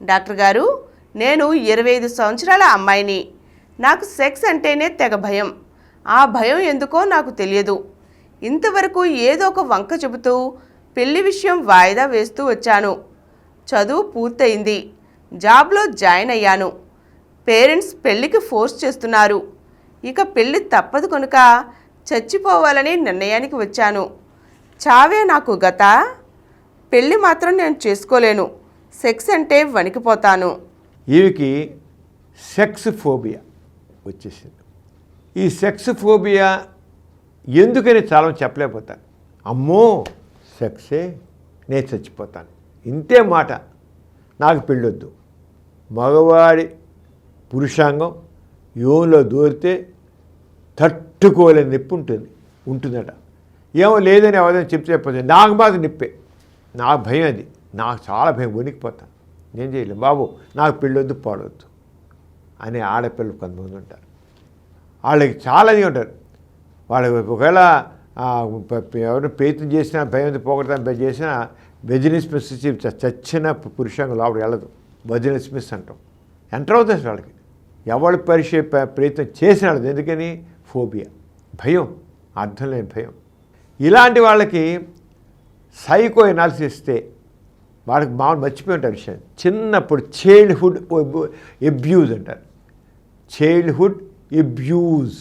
Doctor గారు, నేను 25 సంవత్సరాల అమ్మాయిని. నాకు సెక్స్ అంటేనే తెగ భయం. ఆ భయం ఎందుకో నాకు తెలియదు. ఇంతవరకు ఏదో ఒక వంక చెబుతూ పెళ్లి విషయం వాయిదా వేస్తూ వచ్చాను. చదువు పూర్తయింది. జాబ్లో జాయిన్ అయ్యాను. పేరెంట్స్ పెళ్లికి ఫోర్స్ చేస్తున్నారు. ఇక పెళ్లి తప్పదు కనుక చచ్చిపోవాలని నిర్ణయానికి వచ్చాను. చావే నాకు గత. పెళ్లి మాత్రం నేను చేసుకోలేను. సెక్స్ అంటే వణికిపోతాను. ఈవికి సెక్స్ ఫోబియా వచ్చేసింది. ఈ సెక్స్ ఫోబియా ఎందుకని చాలా చెప్పలేకపోతాను. అమ్మో సెక్సే, నేను చచ్చిపోతాను, ఇంతే మాట. నాకు పెళ్ళొద్దు. మగవాడి పురుషాంగం యోనిలో దూరితే తట్టుకోలేని నొప్పి ఉంటుందట. ఏమో లేదని ఎవరైనా చెప్తే నాకు మాత్రం నొప్పే. నాకు భయం అది. నాకు చాలా భయం, వణికిపోతాను. నేను చేయలేను బాబు, నాకు పెళ్ళొద్దు పాడొద్దు అని ఆడపిల్లలు కొంతమంది ఉంటారు. వాళ్ళకి చాలా ఉంటారు. వాళ్ళకి ఒకవేళ ఎవరు ప్రయత్నం చేసినా భయం పోగొడతాను చేసినా వెజినిస్మిస్ చచ్చిన పురుషంగా లోపలికి వెళ్ళదు. వెజినిస్మిస్ అంటాం. ఎంటర్ అవుతుంది వాళ్ళకి. ఎవరు ప్రయత్నం చేసిన వాళ్ళది. ఎందుకని? ఫోబియా, భయం, అర్థం లేని భయం. ఇలాంటి వాళ్ళకి సైకో ఎనాలిసిస్ ఇస్తే వాళ్ళకి మామూలు మర్చిపోయి ఉంటారు విషయం. చిన్నప్పుడు చైల్డ్హుడ్ అబ్యూజ్ అంటారు. Childhood abuse.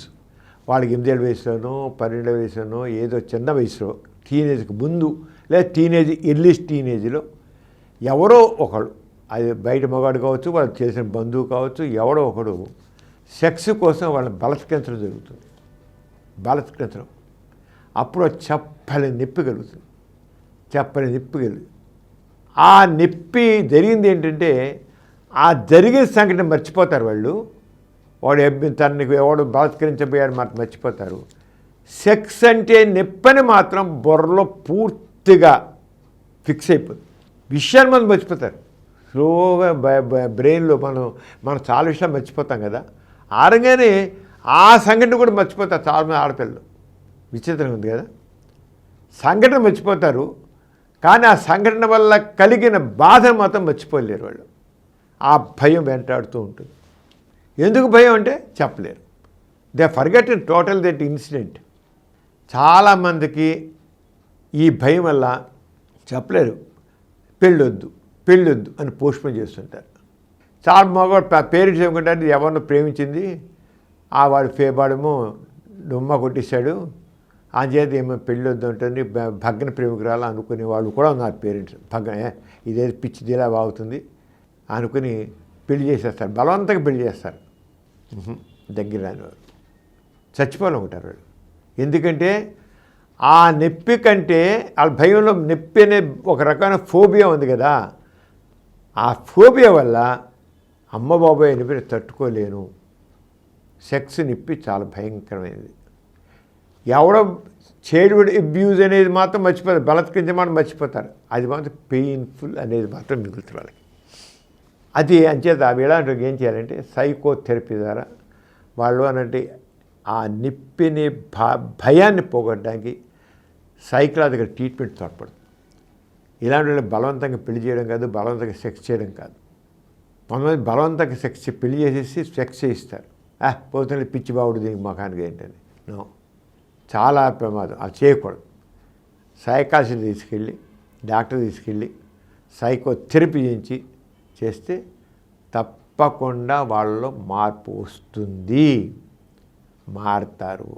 వాళ్ళకి 8 ఏళ్ళ వయసులోనో 12 ఏళ్ళ వయసులోనో ఏదో చిన్న వయసులో టీనేజ్కి ముందు లేదా టీనేజ్ ఎర్లీస్ట్ టీనేజ్లో ఎవరో ఒకడు, అది బయట మగాడు కావచ్చు, వాళ్ళు చేసిన బంధువు కావచ్చు, ఎవడో ఒకడు సెక్స్ కోసం వాళ్ళని బలత్కరించడం జరుగుతుంది. బలత్కరించడం. అప్పుడు చెప్పలేని నొప్పి కలుగుతుంది. చెప్పలేని నొప్పి కలుగుతుంది. ఆ నొప్పి జరిగింది ఏంటంటే ఆ జరిగిన సంఘటన మర్చిపోతారు వాళ్ళు. వాడు తనకి ఎవడు బలత్కరించబోయాడు మాట మర్చిపోతారు. సెక్స్ అంటే నొప్పని మాత్రం బుర్రలో పూర్తిగా ఫిక్స్ అయిపోతుంది. విషయాన్ని మనం మర్చిపోతారు. స్లోగా బ్రెయిన్లో మనం చాలా విషయాలు మర్చిపోతాం కదా. ఆరంగానే ఆ సంఘటన కూడా మర్చిపోతారు చాలామంది ఆడపిల్లలు. విచిత్రంగా ఉంది కదా. సంఘటన మర్చిపోతారు, కానీ ఆ సంఘటన వల్ల కలిగిన బాధను మాత్రం మర్చిపోలేరు వాళ్ళు. ఆ భయం వెంటాడుతూ ఉంటుంది. ఎందుకు భయం అంటే చెప్పలేరు. They forget in total that incident. చాలామందికి ఈ భయం వల్ల చెప్పలేరు. పెళ్ళొద్దు పెళ్ళొద్దు అని పోస్ట్పోన్ చేస్తుంటారు. చాలా మగవాడు పేరెంట్స్ ఏమనుకుంటారు, ఎవరినో ప్రేమించింది, వాడేమో డుమ్మ కొట్టేశాడు, ఆ చేత ఏమో పెళ్ళొద్దు ఉంటుంది, భగ్న ప్రేమికురాలు అనుకునే వాళ్ళు కూడా ఉన్నారు పేరెంట్స్. ఇదేదో పిచ్చిదిలా బాగుతుంది అనుకుని పెళ్లి చేసేస్తారు. బలవంతంగా పెళ్లి చేస్తారు. దగ్గర రాని వారు చచ్చిపోవాలనుకుంటారు వాళ్ళు. ఎందుకంటే ఆ నొప్పి కంటే వాళ్ళ భయంలో నొప్పి అనే ఒక రకమైన ఫోబియా ఉంది కదా. ఆ ఫోబియా వల్ల అమ్మ బాబాయ్ నొప్పిని తట్టుకోలేను. సెక్స్ నొప్పి చాలా భయంకరమైనది. ఎవడో చైల్డ్హుడ్ అబ్యూజ్ అనేది మాత్రం మర్చిపోతారు. బలత్కరించమని మర్చిపోతారు. అది మాత్రం పెయిన్ఫుల్ అనేది మాత్రం మిగులుతుంది వాళ్ళకి. అది అంచేత ఇలాంటి ఏం చేయాలంటే సైకోథెరపీ ద్వారా వాళ్ళు అనంటే ఆ నొప్పిని భయాన్ని పోగొట్టడానికి సైకలాజికల్ ట్రీట్మెంట్ తోడ్పడుతుంది. ఇలాంటి వాళ్ళు బలవంతంగా పెళ్లి చేయడం కాదు, బలవంతంగా సెక్స్ చేయడం కాదు. కొంతమంది బలవంతంగా పెళ్లి చేసేసి సెక్స్ చేయిస్తారు. పోతుంది పిచ్చి బావుడు దీనికి మకానికి ఏంటని. నో, చాలా ప్రమాదం. అది చేయకూడదు. సైకాలజిస్ట్ తీసుకెళ్ళి, డాక్టర్ తీసుకెళ్ళి సైకోథెరపీ చేస్తే తప్పకుండా వాళ్ళలో మార్పు వస్తుంది. మారుతారు.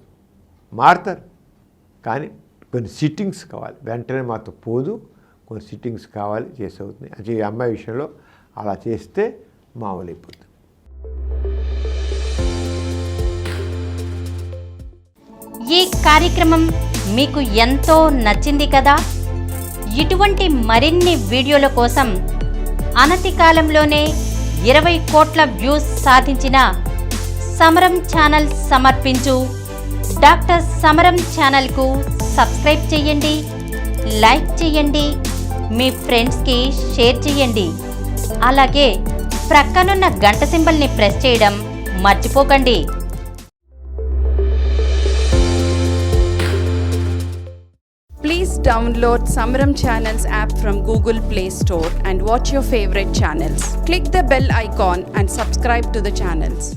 కానీ కొన్ని సిట్టింగ్స్ కావాలి. వెంటనే మాతో పోదు, కొన్ని సిట్టింగ్స్ కావాలి, చేసి అవుతుంది. అంటే ఈ అమ్మాయి విషయంలో అలా చేస్తే మామూలు అయిపోతుంది. ఈ కార్యక్రమం మీకు ఎంతో నచ్చింది కదా. ఇటువంటి మరిన్ని వీడియోల కోసం అనతి కాలంలోనే 20 కోట్ల వ్యూస్ సాధించిన సమరం ఛానల్ సమర్పించు డాక్టర్ సమరం ఛానల్కు సబ్స్క్రైబ్ చేయండి, లైక్ చేయండి, మీ ఫ్రెండ్స్కి షేర్ చేయండి. అలాగే ప్రక్కనున్న గంట సింబల్ని ప్రెస్ చేయడం మర్చిపోకండి. Please download Samaram Channels app from Google Play Store and watch your favorite channels. Click the bell icon and subscribe to the channels.